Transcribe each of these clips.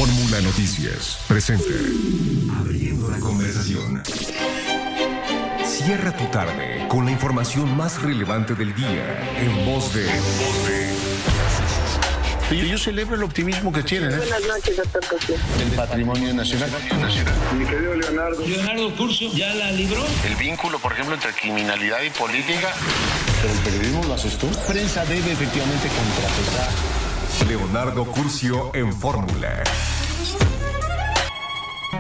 Fórmula Noticias presenta Abriendo la Conversación. Cierra tu tarde con la información más relevante del día en voz de... Yo celebro el optimismo que tienen. Buenas noches, doctor Cosío. El patrimonio nacional. Mi querido Leonardo. Leonardo Curcio ya la libró. El vínculo, por ejemplo, entre criminalidad y política. Pero el periodismo lo haces tú. La prensa debe efectivamente contrapesar. Leonardo Curcio en Fórmula.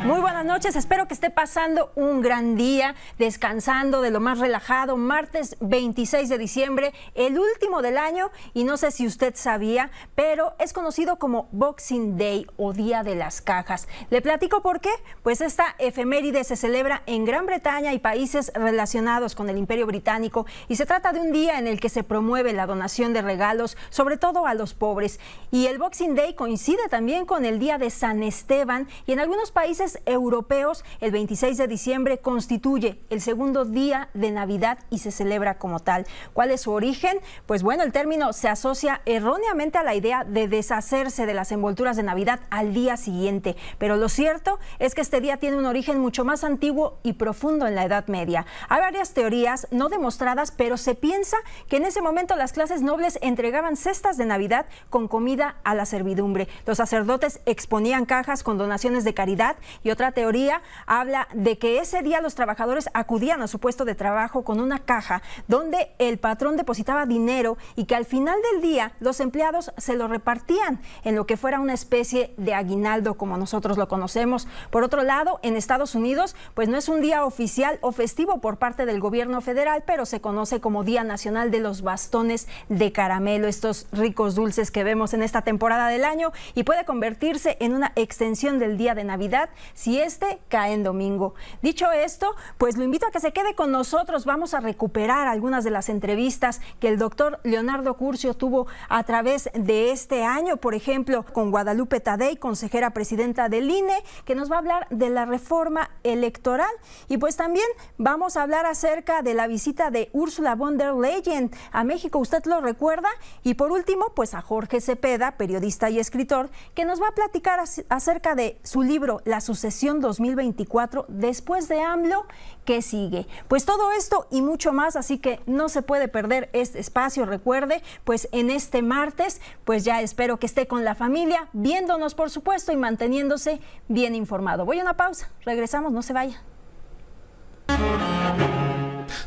Muy buenas noches, espero que esté pasando un gran día, descansando de lo más relajado. Martes 26 de diciembre, el último del año, y no sé si usted sabía, pero es conocido como Boxing Day o Día de las Cajas. ¿Le platico por qué? Pues esta efeméride se celebra en Gran Bretaña y países relacionados con el Imperio Británico, y se trata de un día en el que se promueve la donación de regalos, sobre todo a los pobres. Y el Boxing Day coincide también con el Día de San Esteban, y en algunos países europeos el 26 de diciembre constituye el segundo día de Navidad y se celebra como tal. ¿Cuál es su origen? Pues bueno, el término se asocia erróneamente a la idea de deshacerse de las envolturas de Navidad al día siguiente, pero lo cierto es que este día tiene un origen mucho más antiguo y profundo en la Edad Media. Hay varias teorías no demostradas, pero se piensa que en ese momento las clases nobles entregaban cestas de Navidad con comida a la servidumbre. Los sacerdotes exponían cajas con donaciones de caridad, y otra teoría habla de que ese día los trabajadores acudían a su puesto de trabajo con una caja donde el patrón depositaba dinero y que al final del día los empleados se lo repartían en lo que fuera una especie de aguinaldo como nosotros lo conocemos. Por otro lado, en Estados Unidos, pues no es un día oficial o festivo por parte del gobierno federal, pero se conoce como Día Nacional de los Bastones de Caramelo, estos ricos dulces que vemos en esta temporada del año, y puede convertirse en una extensión del día de Navidad si este cae en domingo. Dicho esto, pues lo invito a que se quede con nosotros. Vamos a recuperar algunas de las entrevistas que el doctor Leonardo Curcio tuvo a través de este año, por ejemplo, con Guadalupe Tadei, consejera presidenta del INE, que nos va a hablar de la reforma electoral. Y pues también vamos a hablar acerca de la visita de Ursula von der Leyen a México, ¿usted lo recuerda? Y por último, pues a Jorge Cepeda, periodista y escritor, que nos va a platicar acerca de su libro La Sucesión 2024, después de AMLO, ¿qué sigue? Pues todo esto y mucho más, así que no se puede perder este espacio. Recuerde, pues en este martes, pues ya espero que esté con la familia, viéndonos por supuesto y manteniéndose bien informado. Voy a una pausa, regresamos, no se vaya.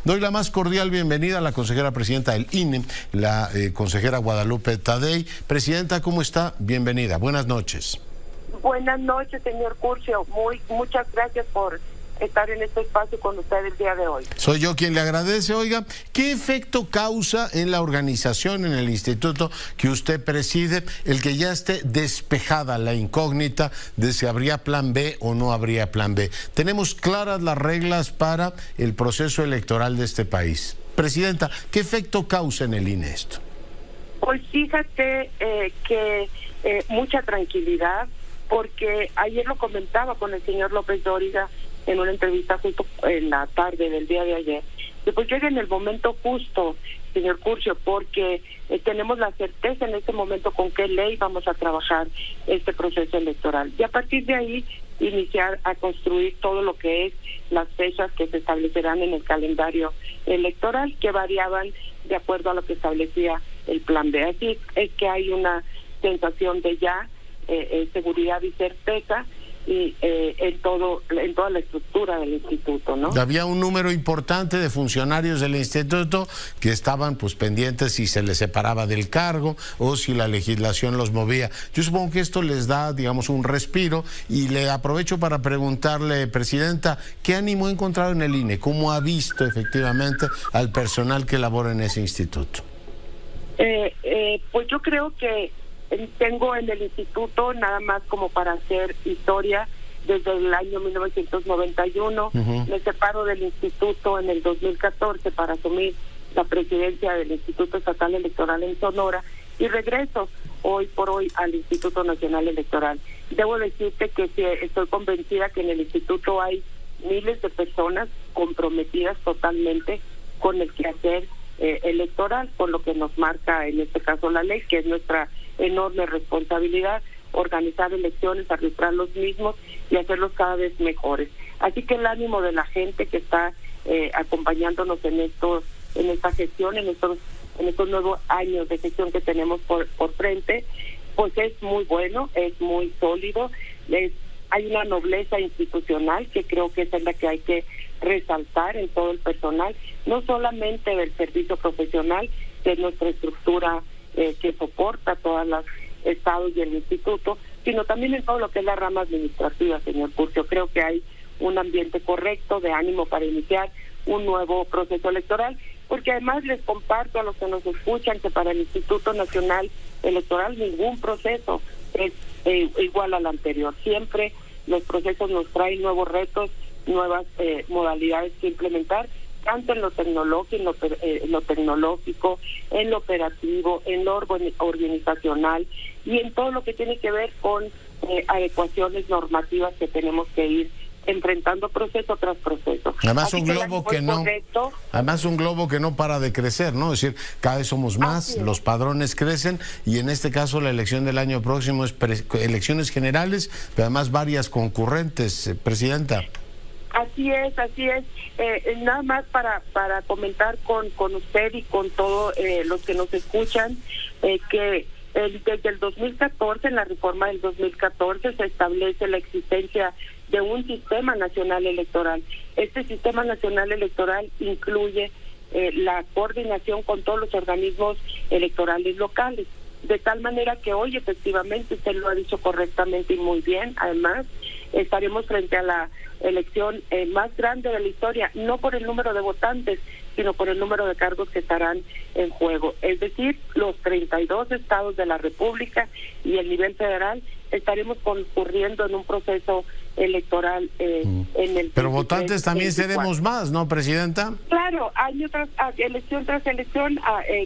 Doy la más cordial bienvenida a la consejera presidenta del INE, la consejera Guadalupe Tadei. Presidenta, ¿cómo está? Bienvenida, buenas noches. Buenas noches, señor Curcio. Muchas gracias por estar en este espacio con usted el día de hoy. Soy yo quien le agradece. Oiga, ¿qué efecto causa en la organización, en el instituto que usted preside, el que ya esté despejada la incógnita de si habría plan B o no habría plan B? Tenemos claras las reglas para el proceso electoral de este país. Presidenta, ¿qué efecto causa en el INE esto? Pues fíjate que mucha tranquilidad, porque ayer lo comentaba con el señor López Dóriga en una entrevista justo en la tarde del día de ayer, que pues llega en el momento justo, señor Curcio, porque tenemos la certeza en este momento con qué ley vamos a trabajar este proceso electoral, y a partir de ahí iniciar a construir todo lo que es las fechas que se establecerán en el calendario electoral, que variaban de acuerdo a lo que establecía el plan B. Así es que hay una sensación de ya seguridad y certeza y en toda la estructura del instituto, ¿no? Había un número importante de funcionarios del instituto que estaban pues pendientes si se les separaba del cargo o si la legislación los movía. Yo supongo que esto les da, digamos, un respiro, y le aprovecho para preguntarle, presidenta, ¿qué ánimo ha encontrado en el INE? ¿Cómo ha visto efectivamente al personal que labora en ese instituto? Pues yo creo que tengo en el instituto, nada más como para hacer historia, desde el año 1991, me separo del instituto en el 2014 para asumir la presidencia del Instituto Estatal Electoral en Sonora, y regreso hoy por hoy al Instituto Nacional Electoral. Debo decirte que sí, estoy convencida que en el instituto hay miles de personas comprometidas totalmente con el quehacer electoral, con lo que nos marca en este caso la ley, que es nuestra enorme responsabilidad. organizar elecciones, arbitrar los mismos y hacerlos cada vez mejores. Así que el ánimo de la gente que está acompañándonos en esta gestión, en estos nuevos años de gestión que tenemos por frente, pues es muy bueno, es muy sólido, hay una nobleza institucional que creo que es la que hay que resaltar en todo el personal, no solamente del servicio profesional, que es nuestra estructura que soporta todos los estados y el instituto, sino también en todo lo que es la rama administrativa, señor Curcio. Creo que hay un ambiente correcto de ánimo para iniciar un nuevo proceso electoral, porque además les comparto a los que nos escuchan que para el Instituto Nacional Electoral ningún proceso es igual al anterior. Siempre los procesos nos traen nuevos retos, nuevas modalidades que implementar, tanto en lo tecnológico, en lo operativo, en lo organizacional y en todo lo que tiene que ver con adecuaciones normativas que tenemos que ir enfrentando proceso tras proceso. Además un globo que no para de crecer, ¿no? Es decir, cada vez somos más, los padrones crecen y en este caso la elección del año próximo es elecciones generales, pero además varias concurrentes, Presidenta. Así es. Nada más para comentar con usted y con todos los que nos escuchan, que desde el 2014, en la reforma del 2014, se establece la existencia de un sistema nacional electoral. Este sistema nacional electoral incluye la coordinación con todos los organismos electorales locales, de tal manera que hoy efectivamente, usted lo ha dicho correctamente y muy bien, además estaremos frente a la elección más grande de la historia, no por el número de votantes, sino por el número de cargos que estarán en juego. Es decir, los 32 estados de la República y el nivel federal estaremos concurriendo en un proceso electoral en el... Pero votantes también seremos más, ¿no, Presidenta? Claro, elección tras elección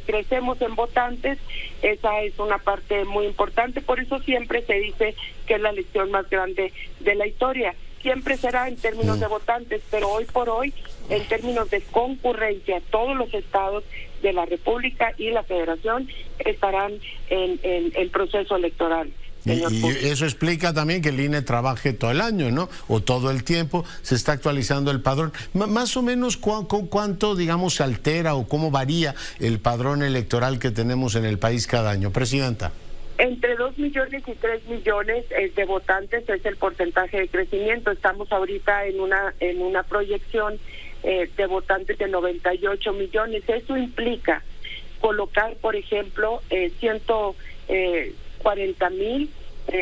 crecemos en votantes, esa es una parte muy importante, por eso siempre se dice que es la elección más grande de la historia. Siempre será en términos de votantes, pero hoy por hoy, en términos de concurrencia, todos los estados de la República y la Federación estarán en el proceso electoral. Y eso explica también que el INE trabaje todo el año, ¿no? O todo el tiempo se está actualizando el padrón. Más o menos cuánto, digamos, se altera o cómo varía el padrón electoral que tenemos en el país cada año, Presidenta. Entre 2 millones y 3 millones de votantes es el porcentaje de crecimiento. Estamos ahorita en una proyección de votantes de 98 millones. Eso implica colocar, por ejemplo, 140,000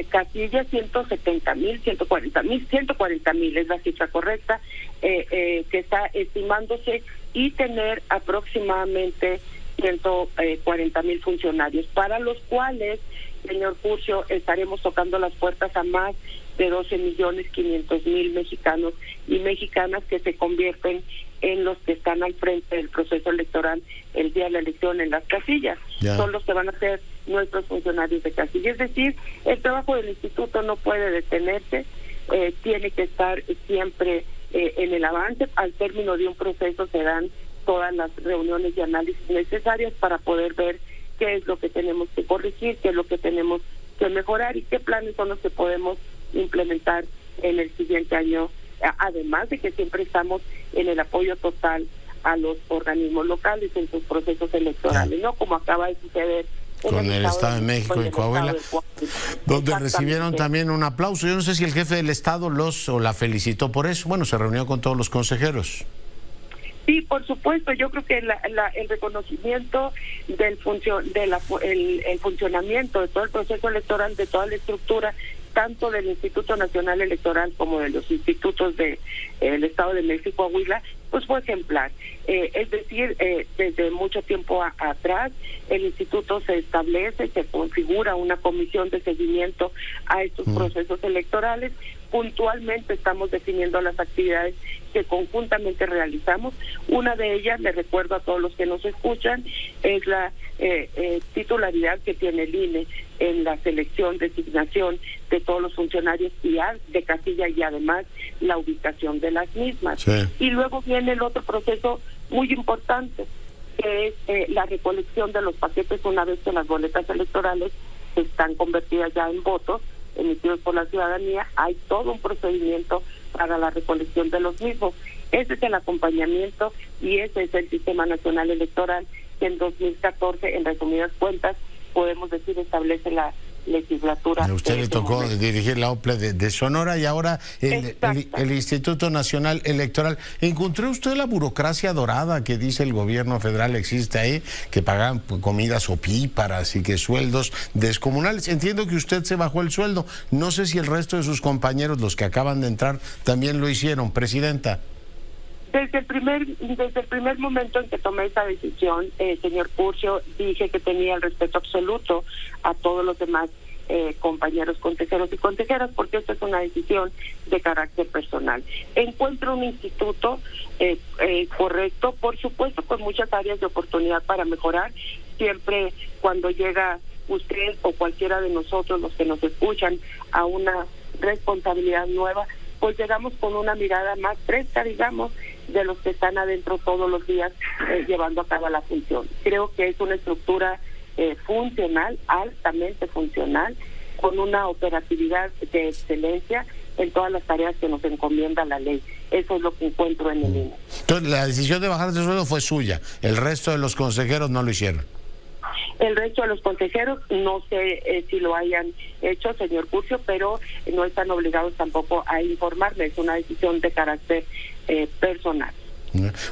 casillas, 170,000, 140,000 es la cifra correcta, que está estimándose, y tener aproximadamente 140,000 funcionarios, para los cuales, señor Curcio, estaremos tocando las puertas a más de 12,500,000 mexicanos y mexicanas que se convierten en los que están al frente del proceso electoral el día de la elección en las casillas. Son los que van a ser nuestros funcionarios de casilla. Es decir, el trabajo del instituto no puede detenerse, tiene que estar siempre en el avance. Al término de un proceso se dan todas las reuniones y análisis necesarias para poder ver qué es lo que tenemos que corregir, qué es lo que tenemos que mejorar y qué planes son los que podemos implementar en el siguiente año, además de que siempre estamos en el apoyo total a los organismos locales en sus procesos electorales, ¿no? Como acaba de suceder con el Estado de México y Coahuila, donde recibieron también un aplauso. Yo no sé si el jefe del Estado la felicitó por eso. Bueno, se reunió con todos los consejeros. Sí, por supuesto. Yo creo que el reconocimiento del el funcionamiento de todo el proceso electoral, de toda la estructura, tanto del Instituto Nacional Electoral como de los institutos del Estado de México y Coahuila, pues fue ejemplar. Es decir, desde mucho tiempo atrás, el instituto se establece, se configura una comisión de seguimiento a estos procesos electorales. Puntualmente estamos definiendo las actividades que conjuntamente realizamos. Una de ellas, le recuerdo a todos los que nos escuchan, es la titularidad que tiene el INE en la selección, designación de todos los funcionarios de casilla y además la ubicación de las mismas. Sí. Y luego viene el otro proceso muy importante, que es la recolección de los paquetes una vez que las boletas electorales están convertidas ya en votos, emitidos por la ciudadanía, hay todo un procedimiento para la recolección de los mismos. Ese es el acompañamiento y ese es el Sistema Nacional Electoral que en 2014, en resumidas cuentas, podemos decir, establece la legislatura. A usted le tocó dirigir la OPLE de Sonora y ahora el Instituto Nacional Electoral. ¿Encontró usted la burocracia dorada que dice el gobierno federal existe ahí, que pagan comidas opíparas y que sueldos descomunales? Entiendo que usted se bajó el sueldo. No sé si el resto de sus compañeros, los que acaban de entrar, también lo hicieron. Presidenta. Desde el primer momento en que tomé esa decisión, señor Curcio, dije que tenía el respeto absoluto a todos los demás compañeros consejeros y consejeras, porque esta es una decisión de carácter personal. Encuentro un instituto correcto, por supuesto, con muchas áreas de oportunidad para mejorar. Siempre cuando llega usted o cualquiera de nosotros, los que nos escuchan, a una responsabilidad nueva, pues llegamos con una mirada más fresca, digamos, de los que están adentro todos los días llevando a cabo la función. Creo que es una estructura funcional, altamente funcional, con una operatividad de excelencia en todas las tareas que nos encomienda la ley. Eso es lo que encuentro en el INE. Entonces, la decisión de bajar de sueldo fue suya, el resto de los consejeros no lo hicieron. El resto de los consejeros no sé si lo hayan hecho, señor Curcio, pero no están obligados tampoco a informarme. Es una decisión de carácter personal.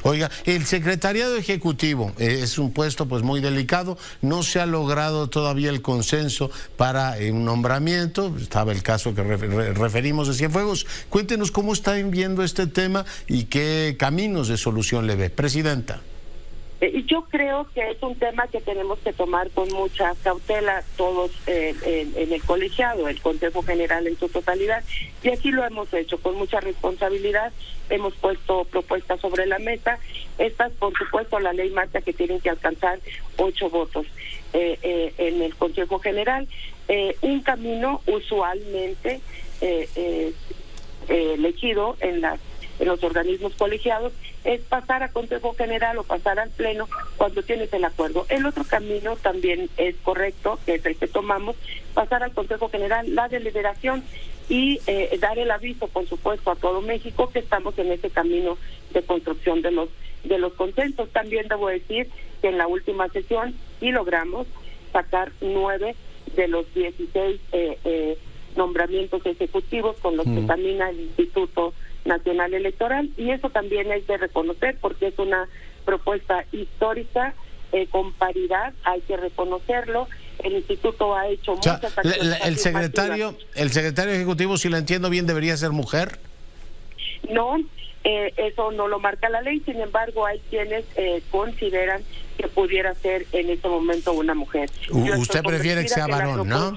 Oiga, el secretariado ejecutivo es un puesto pues muy delicado, no se ha logrado todavía el consenso para un nombramiento, estaba el caso que referimos de Cienfuegos. Cuéntenos cómo están viendo este tema y qué caminos de solución le ve, Presidenta. Yo creo que es un tema que tenemos que tomar con mucha cautela todos en el colegiado, el Consejo General en su totalidad, y así lo hemos hecho con mucha responsabilidad. Hemos puesto propuestas sobre la mesa. Estas, por supuesto, la ley marca que tienen que alcanzar 8 votos en el Consejo General. Un camino usualmente elegido en los organismos colegiados es pasar a Consejo General o pasar al Pleno cuando tienes el acuerdo. El otro camino también es correcto, que es el que tomamos, pasar al Consejo General la deliberación y dar el aviso, por supuesto, a todo México que estamos en ese camino de construcción de los consensos. También debo decir que en la última sesión sí logramos sacar 9 de los 16 nombramientos ejecutivos con los que camina el Instituto Nacional Electoral, y eso también es de reconocer porque es una propuesta histórica con paridad, hay que reconocerlo. El instituto ha hecho muchas acciones. El secretario ejecutivo, si lo entiendo bien, debería ser mujer. No, eso no lo marca la ley, sin embargo hay quienes consideran que pudiera ser en este momento una mujer. Usted prefiere que sea varón, ¿no?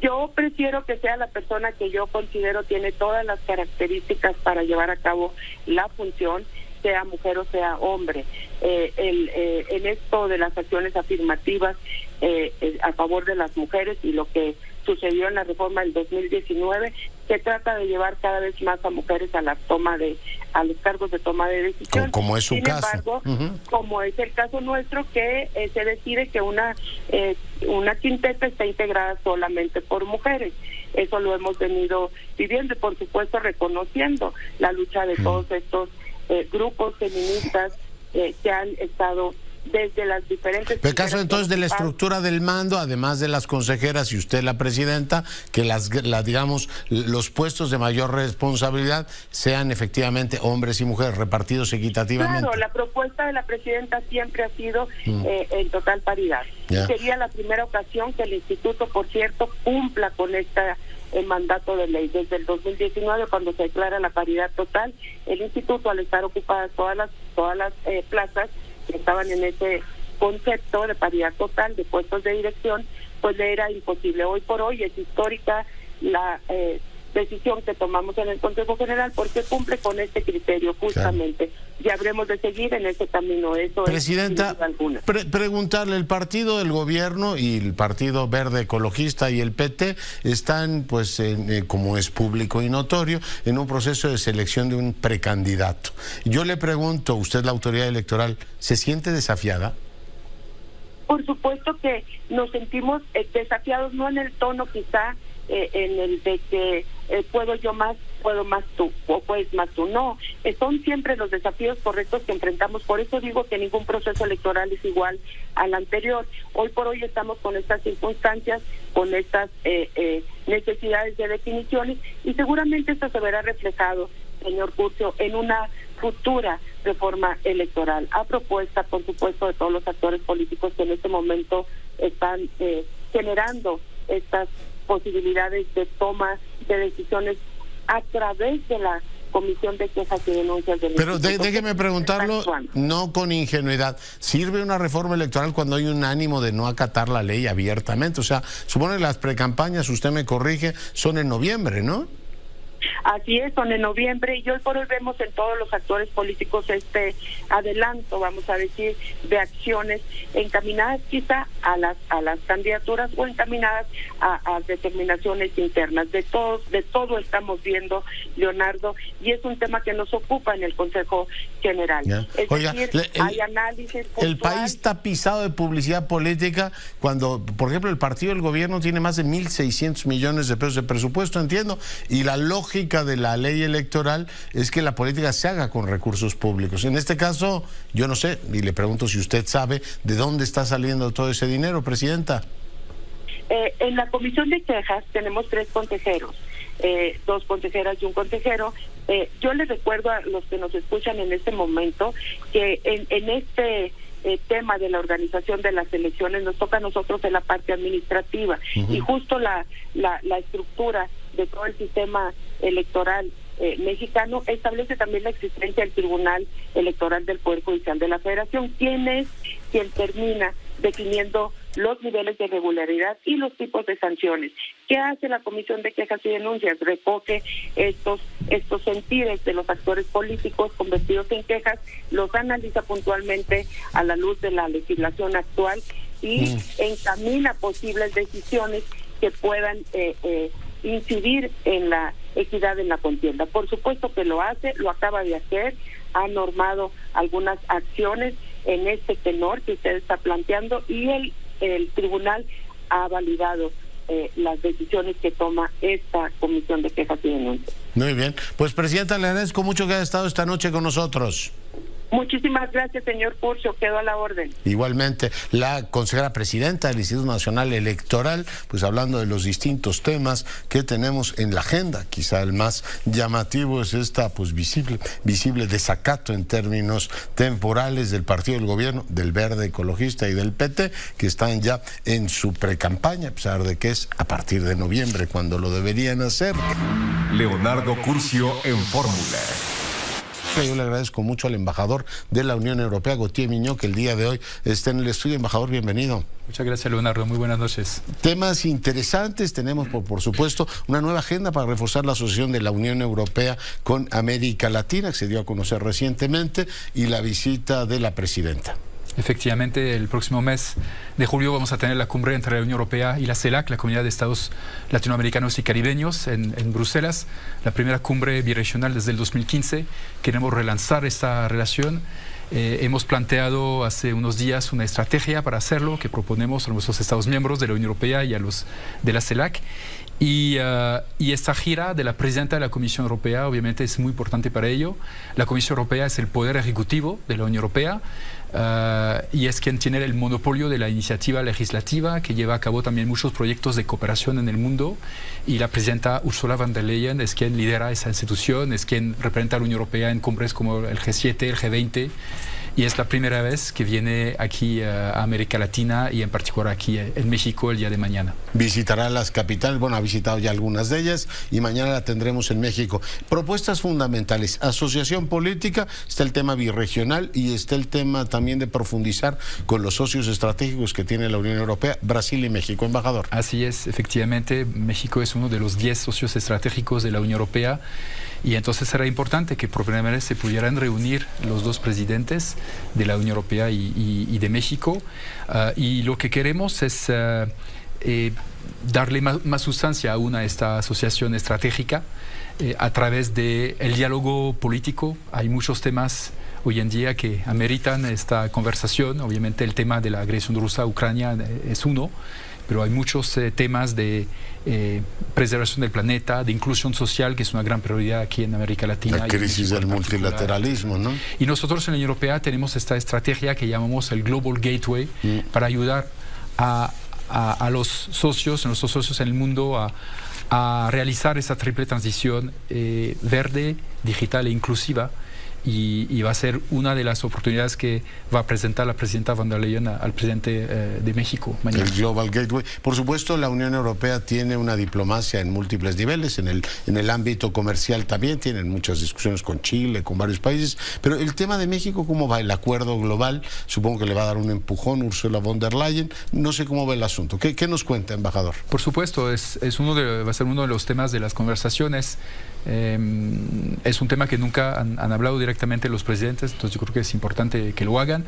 Yo prefiero que sea la persona que yo considero tiene todas las características para llevar a cabo la función, sea mujer o sea hombre. En esto de las acciones afirmativas a favor de las mujeres y lo que sucedió en la reforma del 2019, se trata de llevar cada vez más a mujeres a los cargos de toma de decisión. Como es su Sin caso. embargo, como es el caso nuestro, que se decide que una quinteta está integrada solamente por mujeres. Eso lo hemos venido viviendo y, por supuesto, reconociendo la lucha de todos estos grupos feministas que han estado desde las diferentes... El caso entonces de la estructura del mando, además de las consejeras y usted la presidenta, que digamos los puestos de mayor responsabilidad sean efectivamente hombres y mujeres repartidos equitativamente. Claro, la propuesta de la presidenta siempre ha sido en total paridad. Sería la primera ocasión que el instituto, por cierto, cumpla con el mandato de ley. Desde el 2019, cuando se declara la paridad total, el instituto, al estar ocupadas todas las plazas que estaban en ese concepto de paridad total de puestos de dirección, pues le era imposible. Hoy por hoy es histórica la decisión que tomamos en el Consejo General porque cumple con este criterio justamente. Claro. Y habremos de seguir en ese camino. Eso Presidenta, es, sin duda alguna. Preguntarle, el partido del gobierno y el Partido Verde Ecologista y el PT están, pues, como es público y notorio, en un proceso de selección de un precandidato. Yo le pregunto, usted, la autoridad electoral, ¿se siente desafiada? Por supuesto que nos sentimos desafiados, no en el tono quizá en el de que puedo yo más, puedo más tú, o puedes más tú. No, son siempre los desafíos correctos que enfrentamos. Por eso digo que ningún proceso electoral es igual al anterior. Hoy por hoy estamos con estas circunstancias, con estas necesidades de definiciones, y seguramente esto se verá reflejado, señor Curcio, en una futura reforma electoral, a propuesta, por supuesto, de todos los actores políticos que en este momento están generando estas posibilidades de toma de decisiones a través de la Comisión de Quejas y Denuncias del Pero Instituto. déjeme preguntarlo, no con ingenuidad, ¿sirve una reforma electoral cuando hay un ánimo de no acatar la ley abiertamente? O sea, supone que las precampañas, usted me corrige, son en noviembre, ¿no? Así es, son en noviembre, y hoy por hoy vemos en todos los actores políticos este adelanto, vamos a decir, de acciones encaminadas quizá a las candidaturas o encaminadas a determinaciones internas. De todo estamos viendo, Leonardo, y es un tema que nos ocupa en el Consejo General. Es Oiga, decir, hay análisis puntual. El país está pisado de publicidad política cuando, por ejemplo, el partido del gobierno tiene más de 1.600 millones de pesos de presupuesto, entiendo, y la lógica de la ley electoral es que la política se haga con recursos públicos. En este caso, yo no sé, y le pregunto si usted sabe de dónde está saliendo todo ese dinero, Presidenta. En la Comisión de Quejas tenemos 3 consejeros, 2 consejeras y un consejero. Yo les recuerdo a los que nos escuchan en este momento que en este tema de la organización de las elecciones nos toca a nosotros en la parte administrativa, y justo la estructura de todo el sistema electoral mexicano establece también la existencia del Tribunal Electoral del Poder Judicial de la Federación, quien termina definiendo los niveles de regularidad y los tipos de sanciones. ¿Qué hace la Comisión de Quejas y Denuncias? Recoge estos sentires de los actores políticos convertidos en quejas, los analiza puntualmente a la luz de la legislación actual y encamina posibles decisiones que puedan incidir en la equidad en la contienda. Por supuesto que lo hace, lo acaba de hacer, ha normado algunas acciones en este tenor que usted está planteando, y el tribunal ha validado las decisiones que toma esta Comisión de Quejas y Denuncias. Muy bien, pues Presidenta, le agradezco mucho que haya estado esta noche con nosotros. Muchísimas gracias, señor Curcio, quedo a la orden. Igualmente, la consejera presidenta del Instituto Nacional Electoral, pues hablando de los distintos temas que tenemos en la agenda. Quizá el más llamativo es esta pues visible desacato en términos temporales del partido del gobierno, del Verde Ecologista y del PT, que están ya en su precampaña, a pesar de que es a partir de noviembre cuando lo deberían hacer. Leonardo Curcio en Fórmula. Yo le agradezco mucho al embajador de la Unión Europea, Gautier Miñó, que el día de hoy está en el estudio. Embajador, bienvenido. Muchas gracias, Leonardo. Muy buenas noches. Temas interesantes. Tenemos, por supuesto, una nueva agenda para reforzar la asociación de la Unión Europea con América Latina, que se dio a conocer recientemente, y la visita de la presidenta. Efectivamente, el próximo mes de julio vamos a tener la cumbre entre la Unión Europea y la CELAC, la Comunidad de Estados Latinoamericanos y Caribeños, en Bruselas, la primera cumbre birregional desde el 2015. Queremos relanzar esta relación. Hemos planteado hace unos días una estrategia para hacerlo, que proponemos a nuestros Estados miembros de la Unión Europea y a los de la CELAC. Y esta gira de la presidenta de la Comisión Europea obviamente es muy importante para ello. La Comisión Europea es el poder ejecutivo de la Unión Europea y es quien tiene el monopolio de la iniciativa legislativa, que lleva a cabo también muchos proyectos de cooperación en el mundo, y la presidenta Ursula von der Leyen es quien lidera esa institución, es quien representa a la Unión Europea en cumbres como el G7, el G20. Y es la primera vez que viene aquí a América Latina y en particular aquí en México el día de mañana. Visitará las capitales, bueno, ha visitado ya algunas de ellas y mañana la tendremos en México. Propuestas fundamentales, asociación política, está el tema birregional y está el tema también de profundizar con los socios estratégicos que tiene la Unión Europea, Brasil y México. Embajador. Así es, efectivamente, México es uno de los 10 socios estratégicos de la Unión Europea. Y entonces será importante que por primera vez se pudieran reunir los dos presidentes de la Unión Europea y de México. Y lo que queremos es darle más sustancia aún a esta asociación estratégica a través del diálogo político. Hay muchos temas hoy en día que ameritan esta conversación. Obviamente el tema de la agresión rusa a Ucrania es uno, pero hay muchos temas de preservación del planeta, de inclusión social, que es una gran prioridad aquí en América Latina. La crisis del multilateralismo, ¿no? Y nosotros en la Unión Europea tenemos esta estrategia que llamamos el Global Gateway para ayudar a los socios, nuestros socios en el mundo a realizar esa triple transición verde, digital e inclusiva. Y va a ser una de las oportunidades que va a presentar la presidenta von der Leyen al presidente de México mañana. El Global Gateway. Por supuesto, la Unión Europea tiene una diplomacia en múltiples niveles, en el ámbito comercial también, tienen muchas discusiones con Chile, con varios países, pero el tema de México, ¿cómo va? El acuerdo global, supongo que le va a dar un empujón Ursula von der Leyen, no sé cómo va el asunto. ¿Qué nos cuenta, embajador? Por supuesto, va a ser uno de los temas de las conversaciones. Es un tema que nunca han hablado directamente los presidentes, entonces yo creo que es importante que lo hagan,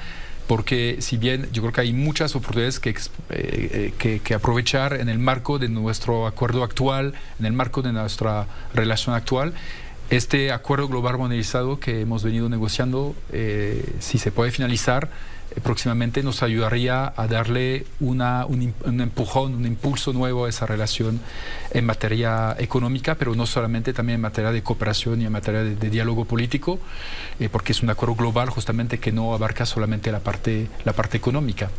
porque si bien yo creo que hay muchas oportunidades que aprovechar en el marco de nuestro acuerdo actual, en el marco de nuestra relación actual, este acuerdo global monetarizado que hemos venido negociando, si se puede finalizar próximamente, nos ayudaría a darle un empujón, un impulso nuevo a esa relación en materia económica, pero no solamente, también en materia de cooperación y en materia de diálogo político, porque es un acuerdo global justamente que no abarca solamente la parte económica.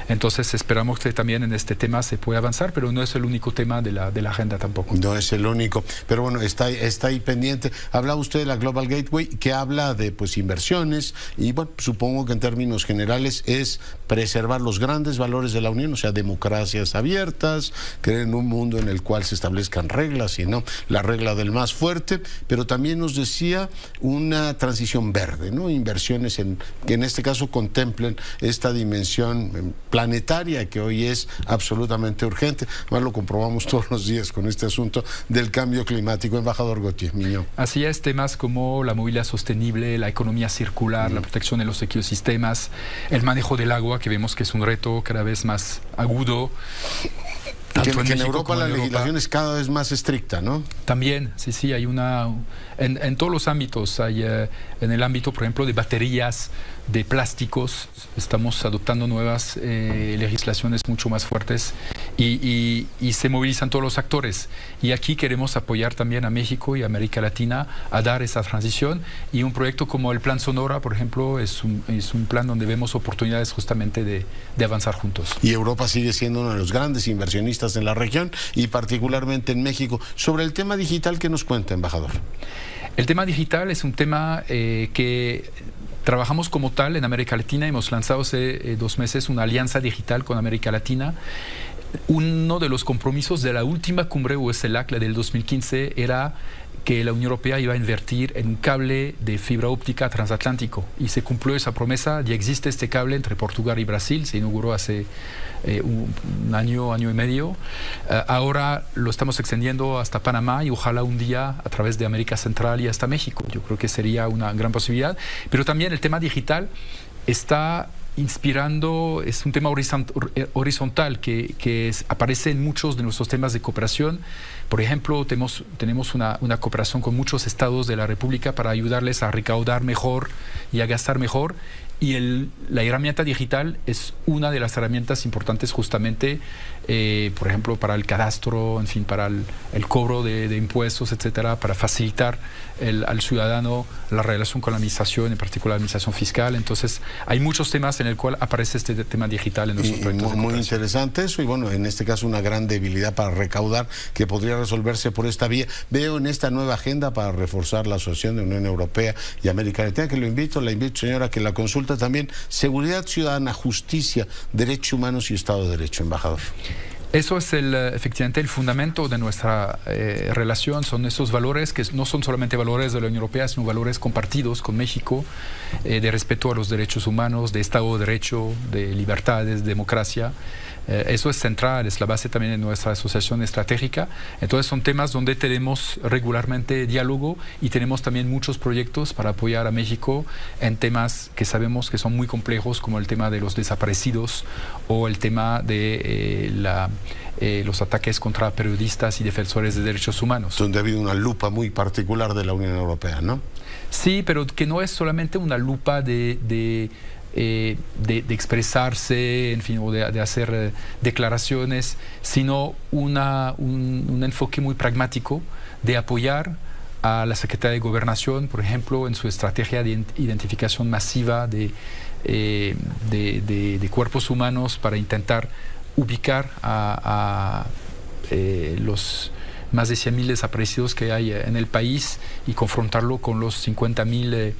Entonces esperamos que también en este tema se pueda avanzar, pero no es el único tema de la agenda tampoco. No es el único, pero bueno, está ahí pendiente. Hablaba usted de la Global Gateway, que habla de inversiones, y bueno, supongo que en términos generales es preservar los grandes valores de la Unión, o sea, democracias abiertas, creer en un mundo en el cual se establezcan reglas y no la regla del más fuerte, pero también nos decía una transición verde, ¿no? Inversiones que en este caso contemplen esta dimensión planetaria que hoy es absolutamente urgente. Además lo comprobamos todos los días con este asunto del cambio climático. Embajador Gautier Miñón. Así es, temas como la movilidad sostenible, la economía circular, la protección de los ecosistemas, el manejo del agua, que vemos que es un reto cada vez más agudo. Que en Europa la legislación es cada vez más estricta, ¿no? También, sí, hay en todos los ámbitos, hay en el ámbito, por ejemplo, de baterías, de plásticos, estamos adoptando nuevas legislaciones mucho más fuertes y se movilizan todos los actores. Y aquí queremos apoyar también a México y a América Latina a dar esa transición, y un proyecto como el Plan Sonora, por ejemplo, es un plan donde vemos oportunidades justamente de avanzar juntos. Y Europa sigue siendo uno de los grandes inversionistas en la región y particularmente en México. Sobre el tema digital, ¿qué nos cuenta, embajador? El tema digital es un tema que trabajamos como tal en América Latina. Hemos lanzado hace 2 meses una alianza digital con América Latina. Uno de los compromisos de la última cumbre UE-CELAC, la del 2015, era que la Unión Europea iba a invertir en un cable de fibra óptica transatlántico, y se cumplió esa promesa. Ya existe este cable entre Portugal y Brasil, se inauguró hace un año y medio. Ahora lo estamos extendiendo hasta Panamá y ojalá un día a través de América Central y hasta México. Yo creo que sería una gran posibilidad, pero también el tema digital está inspirando, es un tema horizontal que aparece en muchos de nuestros temas de cooperación. Por ejemplo, tenemos una cooperación con muchos estados de la República para ayudarles a recaudar mejor y a gastar mejor. Y la herramienta digital es una de las herramientas importantes justamente, por ejemplo, para el cadastro, en fin, para el cobro de impuestos, etcétera, para facilitar al ciudadano la relación con la administración, en particular la administración fiscal. Entonces, hay muchos temas en el cual aparece este tema digital en nuestros proyectos. Muy interesante eso, y bueno, en este caso una gran debilidad para recaudar que podría resolverse por esta vía. Veo en esta nueva agenda para reforzar la asociación de Unión Europea y América Latina, que la invito, señora, que la consulta también: seguridad ciudadana, justicia, derechos humanos y Estado de Derecho, embajador. Eso es efectivamente el fundamento de nuestra relación. Son esos valores que no son solamente valores de la Unión Europea, sino valores compartidos con México, de respeto a los derechos humanos, de Estado de Derecho, de libertades, democracia. Eso es central, es la base también de nuestra asociación estratégica. Entonces son temas donde tenemos regularmente diálogo, y tenemos también muchos proyectos para apoyar a México en temas que sabemos que son muy complejos, como el tema de los desaparecidos o el tema de los ataques contra periodistas y defensores de derechos humanos. Donde ha habido una lupa muy particular de la Unión Europea, ¿no? Sí, pero que no es solamente una lupa de de expresarse, en fin, o de hacer declaraciones, sino un enfoque muy pragmático de apoyar a la Secretaría de Gobernación, por ejemplo, en su estrategia de identificación masiva de cuerpos humanos para intentar ubicar a los más de 100.000 desaparecidos que hay en el país y confrontarlo con los 50.000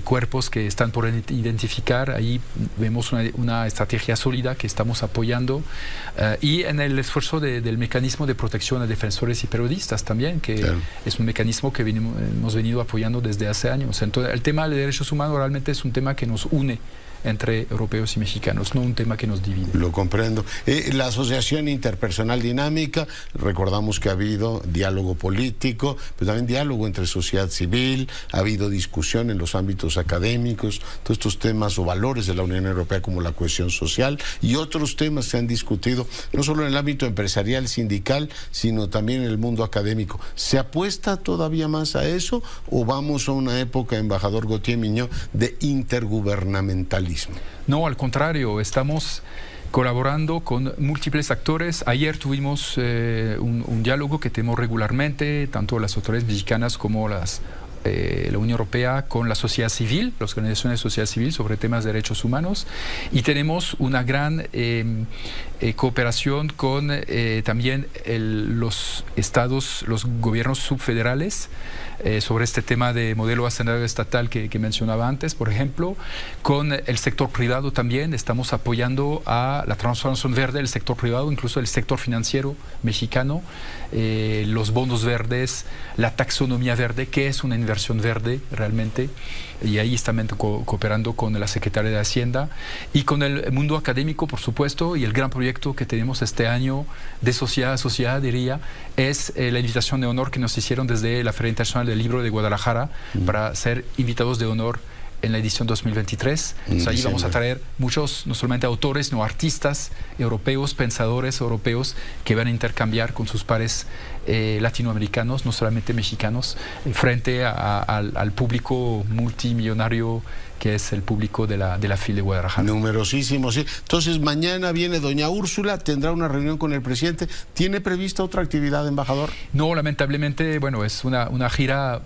cuerpos que están por identificar. Ahí vemos una estrategia sólida que estamos apoyando y en el esfuerzo del mecanismo de protección a defensores y periodistas también, que claro, es un mecanismo que hemos venido apoyando desde hace años. Entonces, el tema de derechos humanos realmente es un tema que nos une entre europeos y mexicanos, no un tema que nos divide. Lo comprendo. La Asociación Interpersonal Dinámica, recordamos que ha habido diálogo político, pero también diálogo entre sociedad civil, ha habido discusión en los ámbitos académicos, todos estos temas o valores de la Unión Europea como la cohesión social y otros temas se han discutido no solo en el ámbito empresarial, sindical, sino también en el mundo académico. ¿Se apuesta todavía más a eso o vamos a una época, embajador Gautier Miñó, de intergubernamentalismo? No, al contrario, estamos colaborando con múltiples actores. Ayer tuvimos un diálogo que tenemos regularmente, tanto las autoridades mexicanas como la Unión Europea, con la sociedad civil, las organizaciones de sociedad civil sobre temas de derechos humanos, y tenemos una gran cooperación con también los estados, los gobiernos subfederales, sobre este tema de modelo hacendario estatal que mencionaba antes, por ejemplo. Con el sector privado también estamos apoyando a la transformación verde del sector privado, incluso el sector financiero mexicano, los bonos verdes, la taxonomía verde, que es una inversión verde realmente, y ahí estamos cooperando con la Secretaría de Hacienda y con el mundo académico, por supuesto, y el gran proyecto que tenemos este año de sociedad a sociedad, diría, es la invitación de honor que nos hicieron desde la Feria Internacional del Libro de Guadalajara para ser invitados de honor en la edición 2023. Entonces, ahí vamos a traer muchos, no solamente autores, sino artistas europeos, pensadores europeos que van a intercambiar con sus pares latinoamericanos, no solamente mexicanos, frente al público multimillonario que es el público de la FIL de Guadalajara. Numerosísimo, sí. Entonces, mañana viene doña Úrsula, tendrá una reunión con el presidente. ¿Tiene prevista otra actividad, embajador? No, lamentablemente, bueno, es una gira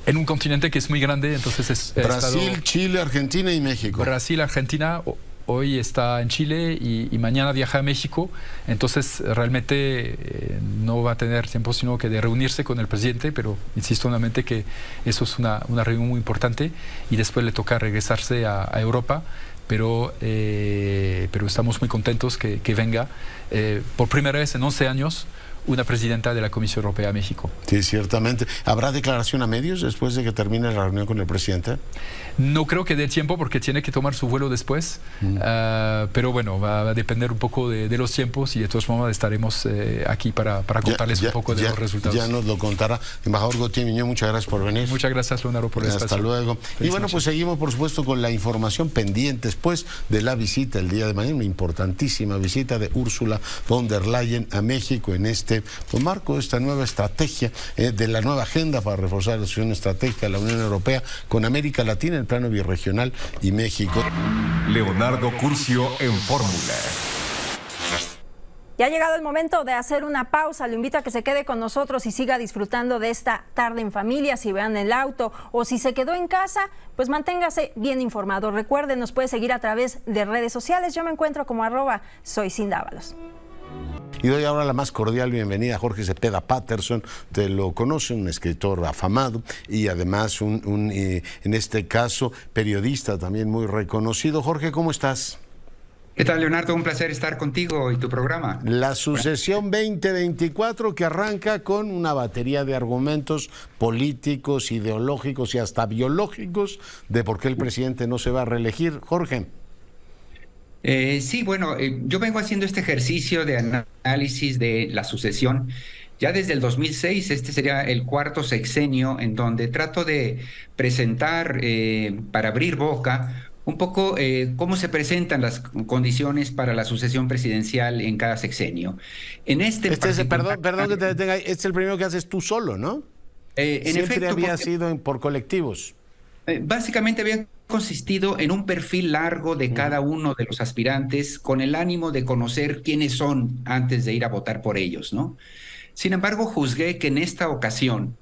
en un continente que es muy grande, entonces Brasil, Chile, Argentina y México. Brasil, Argentina, hoy está en Chile y mañana viaja a México, entonces realmente no va a tener tiempo sino que de reunirse con el presidente, pero insisto nuevamente que eso es una reunión muy importante y después le toca regresarse a Europa, pero estamos muy contentos que venga por primera vez en 11 años una presidenta de la Comisión Europea a México. Sí, ciertamente. ¿Habrá declaración a medios después de que termine la reunión con el presidente? No creo que dé tiempo porque tiene que tomar su vuelo después, pero bueno, va a depender un poco de los tiempos y de todas formas estaremos aquí para contarles un poco de los resultados. Ya nos lo contará. Embajador Gautier Miñó, muchas gracias por venir. Muchas gracias, Leonardo, por el espacio. Hasta luego. Y bueno, pues seguimos por supuesto con la información pendiente después de la visita el día de mañana, una importantísima visita de Ursula von der Leyen a México en este marco de esta nueva estrategia, de la nueva agenda para reforzar la asociación estratégica de la Unión Europea con América Latina en el plano birregional y México. Leonardo Curcio en Fórmula. Ya ha llegado el momento de hacer una pausa. Lo invito a que se quede con nosotros y siga disfrutando de esta tarde en familia. Si vean el auto o si se quedó en casa, pues manténgase bien informado. Recuerden, nos puede seguir a través de redes sociales. Yo me encuentro como @soycindávalos. Y doy ahora la más cordial bienvenida a Jorge Cepeda Patterson. Te lo conoce, un escritor afamado y además en este caso periodista también muy reconocido. Jorge, ¿cómo estás? ¿Qué tal, Leonardo? Un placer estar contigo y tu programa. La sucesión 2024 que arranca con una batería de argumentos políticos, ideológicos y hasta biológicos de por qué el presidente no se va a reelegir. Jorge. Sí, bueno, yo vengo haciendo este ejercicio de análisis de la sucesión ya desde el 2006. Este sería el cuarto sexenio en donde trato de presentar, para abrir boca, un poco cómo se presentan las condiciones para la sucesión presidencial en cada sexenio. En perdón que te detenga, este es el primero que haces tú solo, ¿no? En Siempre efecto, había sido por colectivos. Básicamente había consistido en un perfil largo de cada uno de los aspirantes con el ánimo de conocer quiénes son antes de ir a votar por ellos, ¿no? Sin embargo, juzgué que en esta ocasión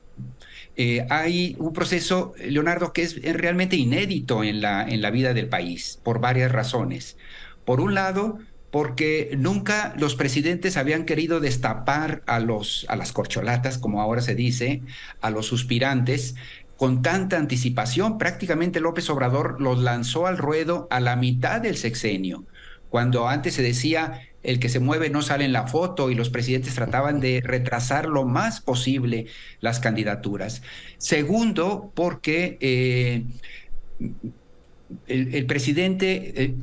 hay un proceso, Leonardo, que es realmente inédito en la vida del país, por varias razones. Por un lado, porque nunca los presidentes habían querido destapar a las corcholatas, como ahora se dice, a los suspirantes, con tanta anticipación. Prácticamente López Obrador los lanzó al ruedo a la mitad del sexenio, cuando antes se decía el que se mueve no sale en la foto y los presidentes trataban de retrasar lo más posible las candidaturas. Segundo, porque el presidente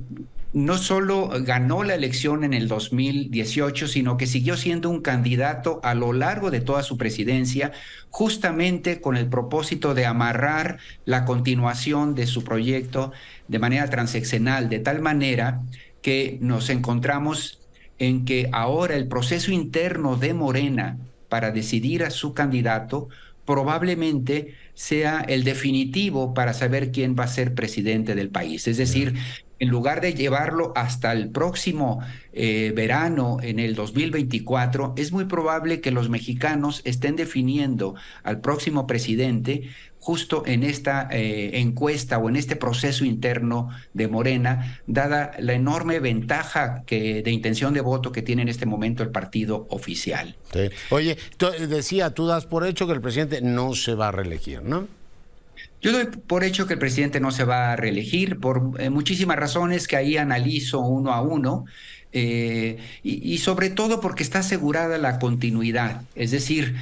no solo ganó la elección en el 2018, sino que siguió siendo un candidato a lo largo de toda su presidencia, justamente con el propósito de amarrar la continuación de su proyecto de manera transeccional, de tal manera que nos encontramos en que ahora el proceso interno de Morena para decidir a su candidato probablemente sea el definitivo para saber quién va a ser presidente del país. Es decir, en lugar de llevarlo hasta el próximo verano, en el 2024, es muy probable que los mexicanos estén definiendo al próximo presidente justo en esta encuesta o en este proceso interno de Morena, dada la enorme ventaja de intención de voto que tiene en este momento el partido oficial. Sí. Oye, tú das por hecho que el presidente no se va a reelegir, ¿no? Yo doy por hecho que el presidente no se va a reelegir por muchísimas razones que ahí analizo uno a uno. Y sobre todo porque está asegurada la continuidad, es decir,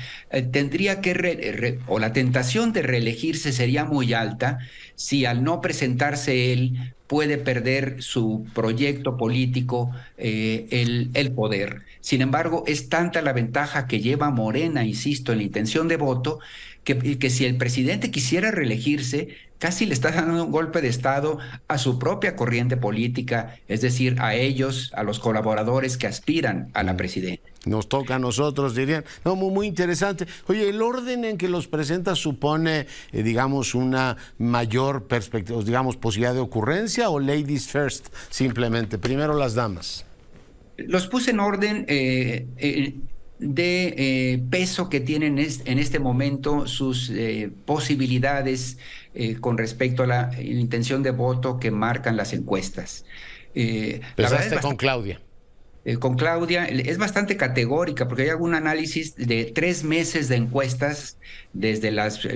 tendría que o la tentación de reelegirse sería muy alta si al no presentarse él puede perder su proyecto político, el poder. Sin embargo, es tanta la ventaja que lleva Morena, insisto, en la intención de voto, que si el presidente quisiera reelegirse, casi le está dando un golpe de Estado a su propia corriente política, es decir, a ellos, a los colaboradores que aspiran a la presidencia. Nos toca a nosotros, dirían. No, muy interesante. Oye, ¿el orden en que los presentas supone, digamos, una mayor perspectiva, digamos, posibilidad de ocurrencia o ladies first, simplemente? Primero las damas. Los puse en orden de peso que tienen en este momento sus posibilidades con respecto a la intención de voto que marcan las encuestas. Empezaste con Claudia. Con Claudia es bastante categórica porque hay algún análisis de 3 meses de encuestas, desde las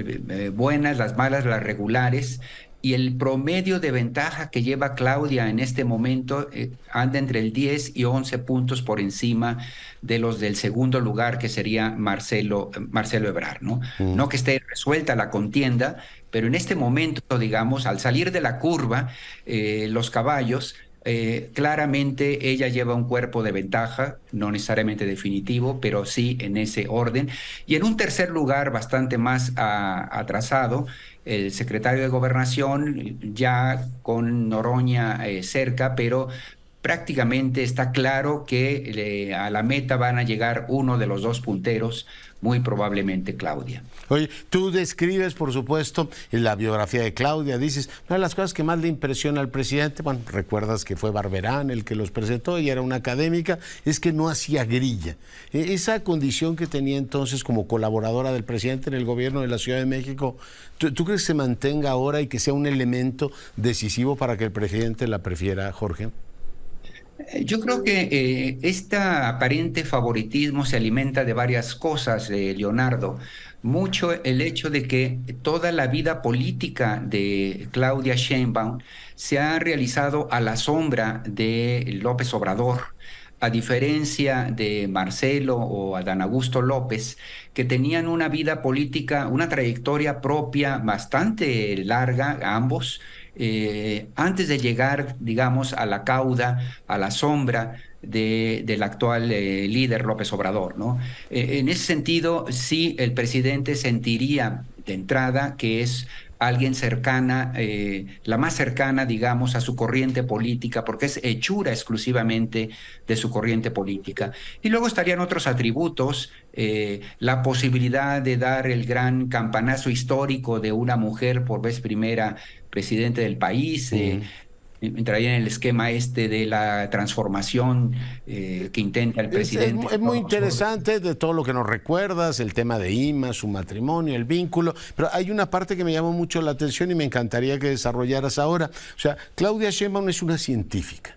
buenas, las malas, las regulares, y el promedio de ventaja que lleva Claudia en este momento anda entre el 10 y 11 puntos por encima de los del segundo lugar, que sería Marcelo Ebrard, ¿no? No que esté resuelta la contienda, pero en este momento, digamos, al salir de la curva, los caballos, claramente ella lleva un cuerpo de ventaja, no necesariamente definitivo, pero sí en ese orden. Y en un tercer lugar, bastante más atrasado, el secretario de Gobernación, ya con Noroña cerca, pero prácticamente está claro que a la meta van a llegar uno de los dos punteros, muy probablemente Claudia. Oye, tú describes, por supuesto, en la biografía de Claudia, dices, una de las cosas que más le impresiona al presidente, bueno, recuerdas que fue Barberán el que los presentó y era una académica, es que no hacía grilla. Esa condición que tenía entonces como colaboradora del presidente en el gobierno de la Ciudad de México, ¿tú crees que se mantenga ahora y que sea un elemento decisivo para que el presidente la prefiera, Jorge? Yo creo que este aparente favoritismo se alimenta de varias cosas, Leonardo. Mucho el hecho de que toda la vida política de Claudia Sheinbaum se ha realizado a la sombra de López Obrador, a diferencia de Marcelo o Adán Augusto López, que tenían una vida política, una trayectoria propia bastante larga, ambos, antes de llegar, digamos, a la cauda, a la sombra del actual líder López Obrador, ¿no? En ese sentido, sí, el presidente sentiría de entrada que es alguien cercana, la más cercana, digamos, a su corriente política, porque es hechura exclusivamente de su corriente política. Y luego estarían otros atributos, la posibilidad de dar el gran campanazo histórico de una mujer por vez primera presidente del país. Entraría en el esquema de la transformación que intenta el presidente. Es muy interesante de todo lo que nos recuerdas, el tema de Ima, su matrimonio, el vínculo, pero hay una parte que me llamó mucho la atención y me encantaría que desarrollaras ahora. O sea, Claudia Sheinbaum es una científica.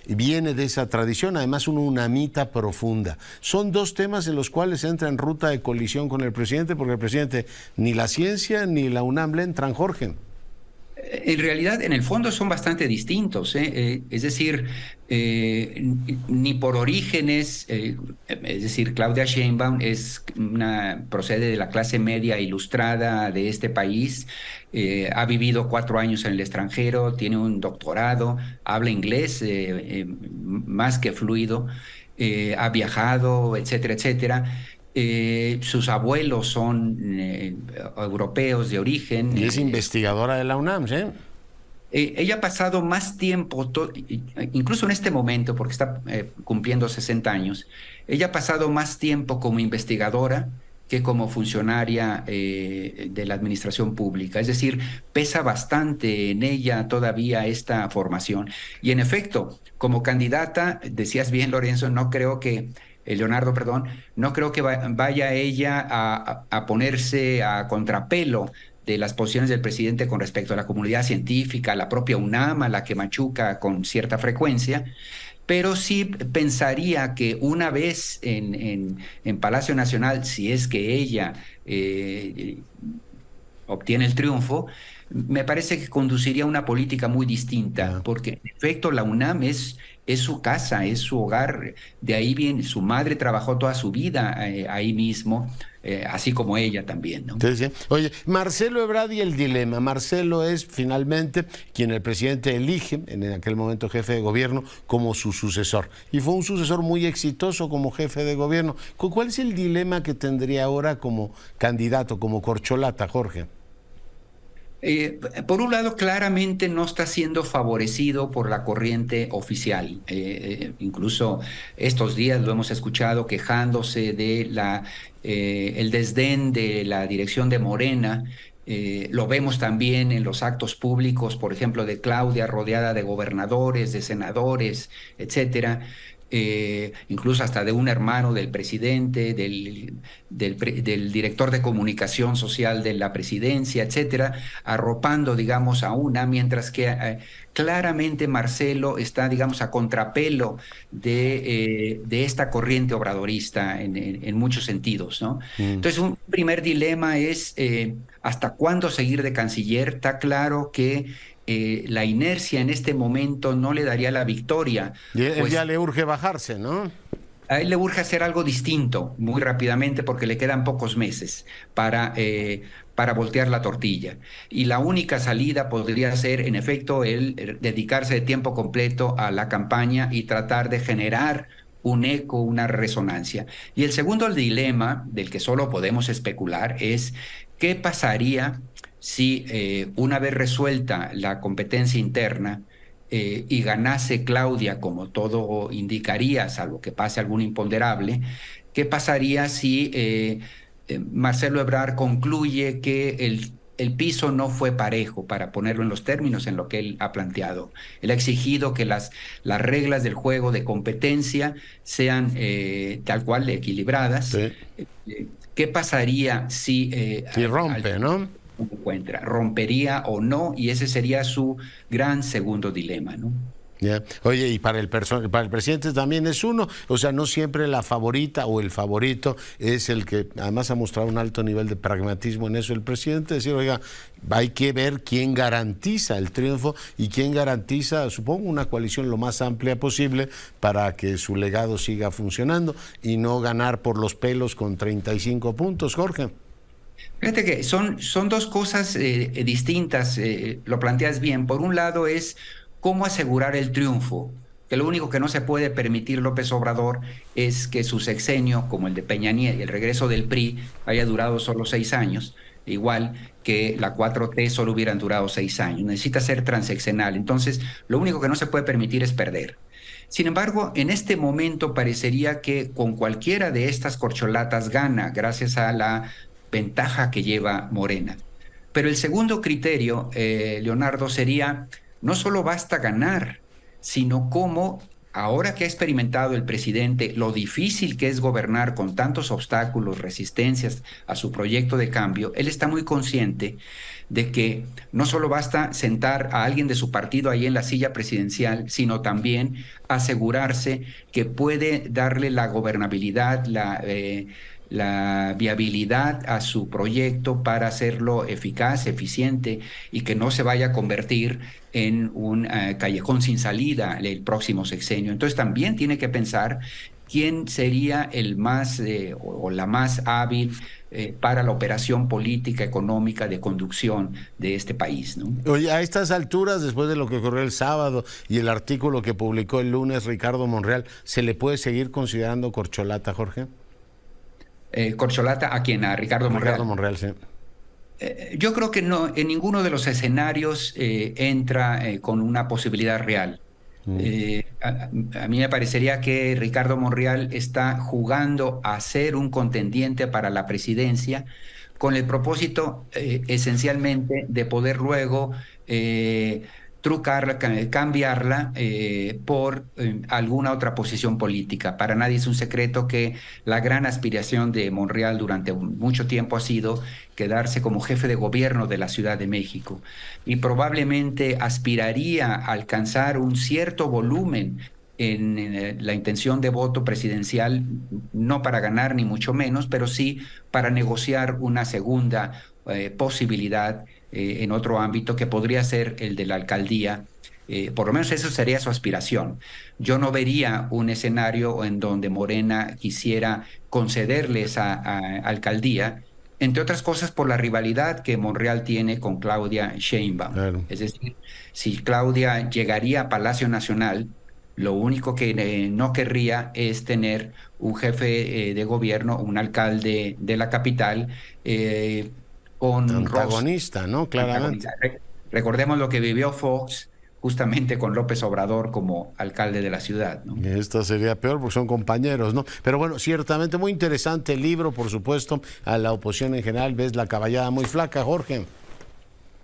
Y viene de esa tradición, además una unamita profunda. Son dos temas en los cuales entra en ruta de colisión con el presidente, porque el presidente ni la ciencia ni la UNAM le entran, Jorge. En realidad, en el fondo son bastante distintos, es decir, ni por orígenes, es decir, Claudia Sheinbaum procede de la clase media ilustrada de este país, ha vivido 4 años en el extranjero, tiene un doctorado, habla inglés más que fluido, ha viajado, etcétera, etcétera. Sus abuelos son europeos de origen. Y es investigadora de la UNAM, ¿sí? Ella ha pasado más tiempo, incluso en este momento, porque está cumpliendo 60 años, ella ha pasado más tiempo como investigadora que como funcionaria de la administración pública. Es decir, pesa bastante en ella todavía esta formación. Y en efecto, como candidata, decías bien, Lorenzo, Leonardo, no creo que vaya ella a ponerse a contrapelo de las posiciones del presidente con respecto a la comunidad científica, a la propia UNAM, a la que machuca con cierta frecuencia, pero sí pensaría que una vez en Palacio Nacional, si es que ella obtiene el triunfo, me parece que conduciría una política muy distinta, porque en efecto la UNAM es su casa, es su hogar, de ahí viene, su madre trabajó toda su vida ahí mismo, así como ella también, ¿no? Entonces, oye, Marcelo Ebrard y el dilema. Marcelo es finalmente quien el presidente elige, en aquel momento jefe de gobierno, como su sucesor. Y fue un sucesor muy exitoso como jefe de gobierno. ¿Cuál es el dilema que tendría ahora como candidato, como corcholata, Jorge? Por un lado, claramente no está siendo favorecido por la corriente oficial. Incluso estos días lo hemos escuchado quejándose de el desdén de la dirección de Morena. Lo vemos también en los actos públicos, por ejemplo, de Claudia rodeada de gobernadores, de senadores, etcétera. Incluso hasta de un hermano del presidente, del director de comunicación social de la presidencia, etcétera, arropando, digamos, a una, mientras que claramente Marcelo está, digamos, a contrapelo de esta corriente obradorista en muchos sentidos, ¿no? Entonces, un primer dilema es ¿hasta cuándo seguir de canciller? Está claro que la inercia en este momento no le daría la victoria. Y él ya le urge bajarse, ¿no? A él le urge hacer algo distinto muy rápidamente porque le quedan pocos meses para voltear la tortilla. Y la única salida podría ser, en efecto, el dedicarse de tiempo completo a la campaña y tratar de generar un eco, una resonancia. Y el segundo dilema, del que solo podemos especular, es qué pasaría si una vez resuelta la competencia interna y ganase Claudia, como todo indicaría, salvo que pase algún imponderable, ¿qué pasaría si Marcelo Ebrard concluye que el piso no fue parejo, para ponerlo en los términos en lo que él ha planteado? Él ha exigido que las reglas del juego de competencia sean tal cual equilibradas. Sí. ¿Qué pasaría si rompe, ¿no? Rompería o no, y ese sería su gran segundo dilema, ¿no? Yeah. Oye, y para el presidente también es uno, o sea, no siempre la favorita o el favorito es el que además ha mostrado un alto nivel de pragmatismo en eso el presidente, decir, oiga, hay que ver quién garantiza el triunfo y quién garantiza, supongo, una coalición lo más amplia posible para que su legado siga funcionando y no ganar por los pelos con 35 puntos, Jorge. Fíjate que son dos cosas distintas, lo planteas bien. Por un lado es cómo asegurar el triunfo, que lo único que no se puede permitir López Obrador es que su sexenio, como el de Peña Nieto y el regreso del PRI, haya durado solo 6 años, igual que la 4T solo hubieran durado 6 años. Necesita ser transeccional. Entonces, lo único que no se puede permitir es perder. Sin embargo, en este momento parecería que con cualquiera de estas corcholatas gana, gracias a la ventaja que lleva Morena. Pero el segundo criterio, Leonardo, sería no solo basta ganar, sino cómo, ahora que ha experimentado el presidente lo difícil que es gobernar con tantos obstáculos, resistencias a su proyecto de cambio, él está muy consciente de que no solo basta sentar a alguien de su partido ahí en la silla presidencial, sino también asegurarse que puede darle la gobernabilidad, la viabilidad a su proyecto para hacerlo eficaz, eficiente y que no se vaya a convertir en un callejón sin salida el próximo sexenio. Entonces también tiene que pensar quién sería el más o la más hábil para la operación política, económica, de conducción de este país, ¿no? Oye, a estas alturas, después de lo que ocurrió el sábado y el artículo que publicó el lunes Ricardo Monreal, ¿se le puede seguir considerando corcholata, Jorge? ¿Corcholata a quién? ¿A Ricardo Monreal? Ricardo Monreal, sí. Yo creo que no, en ninguno de los escenarios entra con una posibilidad real. A mí me parecería que Ricardo Monreal está jugando a ser un contendiente para la presidencia con el propósito esencialmente de poder luego trucarla, cambiarla por alguna otra posición política. Para nadie es un secreto que la gran aspiración de Monreal durante mucho tiempo ha sido quedarse como jefe de gobierno de la Ciudad de México y probablemente aspiraría a alcanzar un cierto volumen en la intención de voto presidencial, no para ganar ni mucho menos, pero sí para negociar una segunda posibilidad en otro ámbito que podría ser el de la alcaldía. Por lo menos eso sería su aspiración. Yo no vería un escenario en donde Morena quisiera concederle esa alcaldía, entre otras cosas por la rivalidad que Monreal tiene con Claudia Sheinbaum. Claro. Es decir, si Claudia llegaría a Palacio Nacional, lo único que no querría es tener un jefe de gobierno, un alcalde de la capital, con antagonista, ¿no? Claramente. Recordemos lo que vivió Fox justamente con López Obrador como alcalde de la ciudad, ¿no? Esto sería peor porque son compañeros, ¿no? Pero bueno, ciertamente muy interesante el libro, por supuesto, a la oposición en general. ¿Ves la caballada muy flaca, Jorge?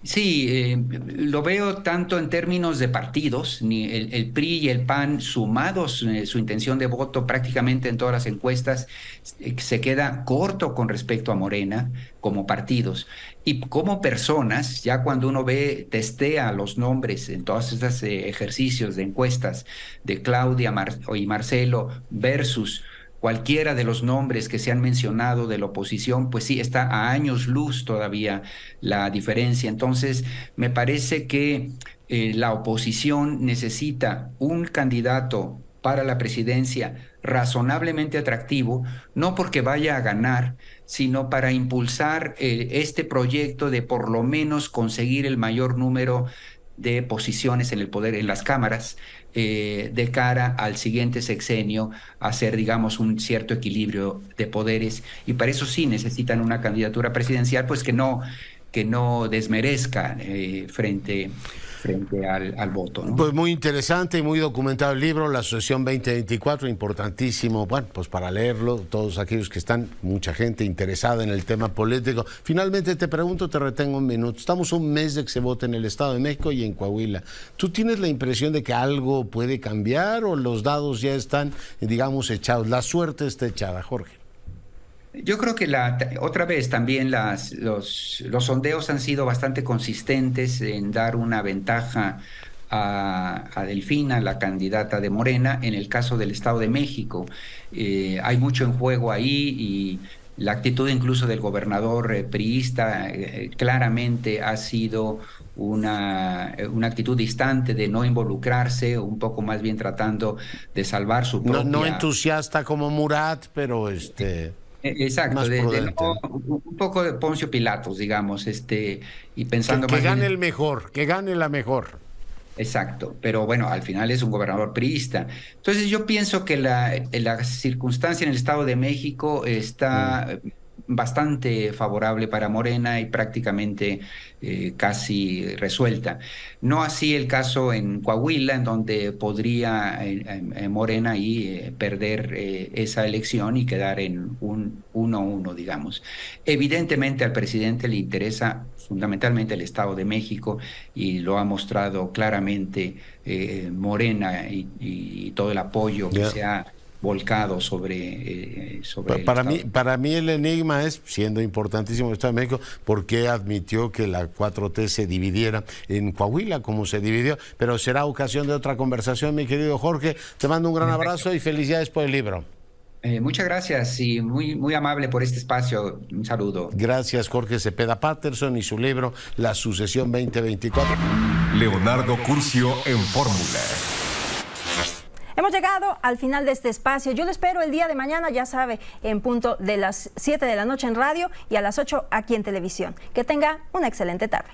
Sí, lo veo tanto en términos de partidos, ni el PRI y el PAN sumados, su intención de voto prácticamente en todas las encuestas se queda corto con respecto a Morena como partidos. Y como personas, ya cuando uno testea los nombres en todos estos ejercicios de encuestas de Claudia y Marcelo versus cualquiera de los nombres que se han mencionado de la oposición, pues sí, está a años luz todavía la diferencia. Entonces, me parece que la oposición necesita un candidato para la presidencia razonablemente atractivo, no porque vaya a ganar, sino para impulsar este proyecto de por lo menos conseguir el mayor número de posiciones en el poder, en las cámaras, de cara al siguiente sexenio, hacer, digamos, un cierto equilibrio de poderes. Y para eso sí necesitan una candidatura presidencial, pues que no desmerezca frente al voto, ¿no? Pues muy interesante y muy documentado el libro, La Sucesión 2024, importantísimo, bueno, pues para leerlo, todos aquellos que están, mucha gente interesada en el tema político. Finalmente te pregunto, te retengo un minuto, estamos un mes de que se vote en el Estado de México y en Coahuila. ¿Tú tienes la impresión de que algo puede cambiar o los dados ya están, digamos, echados, la suerte está echada, Jorge? Yo creo que otra vez también los sondeos han sido bastante consistentes en dar una ventaja a Delfina, la candidata de Morena, en el caso del Estado de México. Hay mucho en juego ahí y la actitud incluso del gobernador priista claramente ha sido una actitud distante de no involucrarse, un poco más bien tratando de salvar su propia... No entusiasta como Murat, pero Exacto, un poco de Poncio Pilatos, digamos, y pensando que gane el mejor, que gane la mejor. Exacto, pero bueno, al final es un gobernador priista. Entonces yo pienso que la circunstancia en el Estado de México está bastante favorable para Morena y prácticamente casi resuelta. No así el caso en Coahuila, en donde podría Morena ahí perder esa elección y quedar en un 1-1, digamos. Evidentemente al presidente le interesa fundamentalmente el Estado de México y lo ha mostrado claramente Morena y todo el apoyo que se ha volcado sobre para mí el enigma es, siendo importantísimo el Estado de México, por qué admitió que la 4T se dividiera en Coahuila como se dividió, pero será ocasión de otra conversación, mi querido Jorge. Te mando un gran abrazo y felicidades por el libro. Muchas gracias y muy amable por este espacio. Un saludo. Gracias, Jorge Cepeda Patterson y su libro La Sucesión 2024. Leonardo Curcio en Fórmula. Hemos llegado al final de este espacio. Yo lo espero el día de mañana, ya sabe, en punto de las 7 de la noche en radio y a las 8 aquí en televisión. Que tenga una excelente tarde.